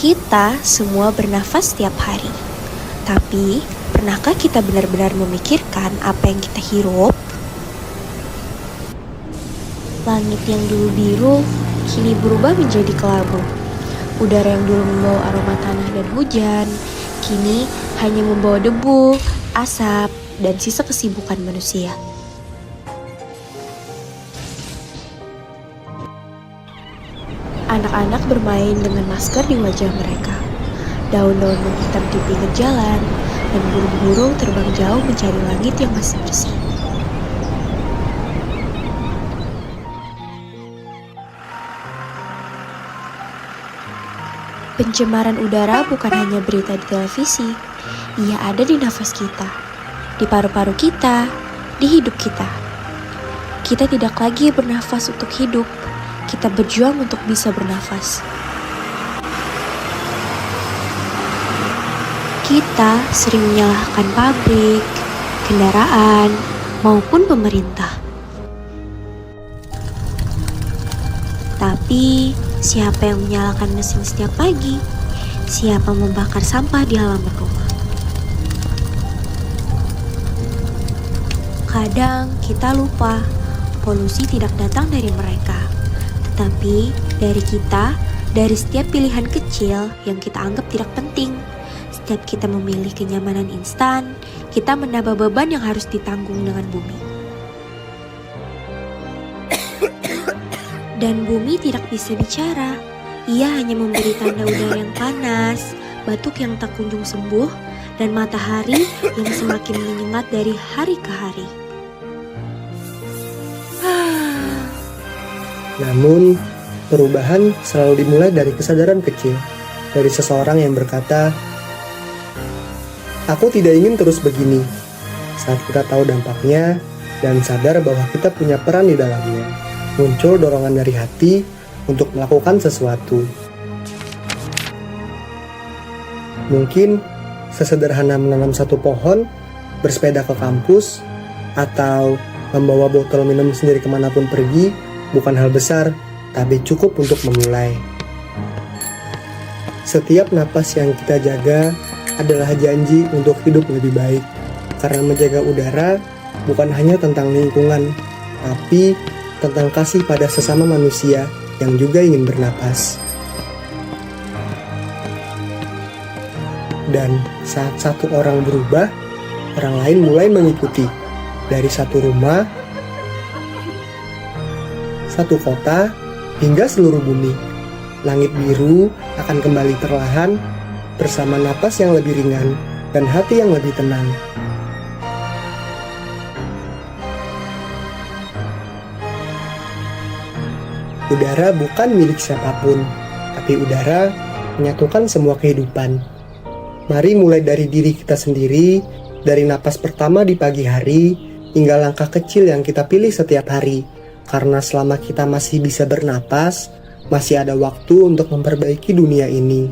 Kita semua bernafas setiap hari. Tapi, pernahkah kita benar-benar memikirkan apa yang kita hirup? Langit yang dulu biru, kini berubah menjadi kelabu. Udara yang dulu membawa aroma tanah dan hujan, kini hanya membawa debu, asap, dan sisa kesibukan manusia. Anak-anak bermain dengan masker di wajah mereka. Daun-daun menghitam di pinggir jalan, dan burung-burung terbang jauh mencari langit yang masih bersih. Pencemaran udara bukan hanya berita di televisi, ia ada di nafas kita, di paru-paru kita, di hidup kita. Kita tidak lagi bernafas untuk hidup, kita berjuang untuk bisa bernafas. Kita sering menyalahkan pabrik, kendaraan, maupun pemerintah. Tapi, siapa yang menyalakan mesin setiap pagi? Siapa membakar sampah di halaman rumah? Kadang kita lupa, polusi tidak datang dari mereka, tetapi dari kita, dari setiap pilihan kecil yang kita anggap tidak penting. Setiap kita memilih kenyamanan instan, kita menambah beban yang harus ditanggung dengan bumi. Dan bumi tidak bisa bicara. Ia hanya memberi tanda udara yang panas, batuk yang tak kunjung sembuh, dan matahari yang semakin menyengat dari hari ke hari. Namun, perubahan selalu dimulai dari kesadaran kecil, dari seseorang yang berkata, "Aku tidak ingin terus begini." Saat kita tahu dampaknya dan sadar bahwa kita punya peran di dalamnya, muncul dorongan dari hati untuk melakukan sesuatu. Mungkin sesederhana menanam satu pohon, bersepeda ke kampus, atau membawa botol minum sendiri kemanapun pergi, bukan hal besar, tapi cukup untuk memulai. Setiap napas yang kita jaga adalah janji untuk hidup lebih baik. Karena menjaga udara bukan hanya tentang lingkungan, tapi tentang kasih pada sesama manusia yang juga ingin bernapas. Dan saat satu orang berubah, orang lain mulai mengikuti. Dari satu rumah, satu kota, hingga seluruh bumi. Langit biru akan kembali perlahan bersama napas yang lebih ringan dan hati yang lebih tenang. Udara bukan milik siapapun, tapi udara menyatukan semua kehidupan. Mari mulai dari diri kita sendiri, dari napas pertama di pagi hari, hingga langkah kecil yang kita pilih setiap hari. Karena selama kita masih bisa bernapas, masih ada waktu untuk memperbaiki dunia ini.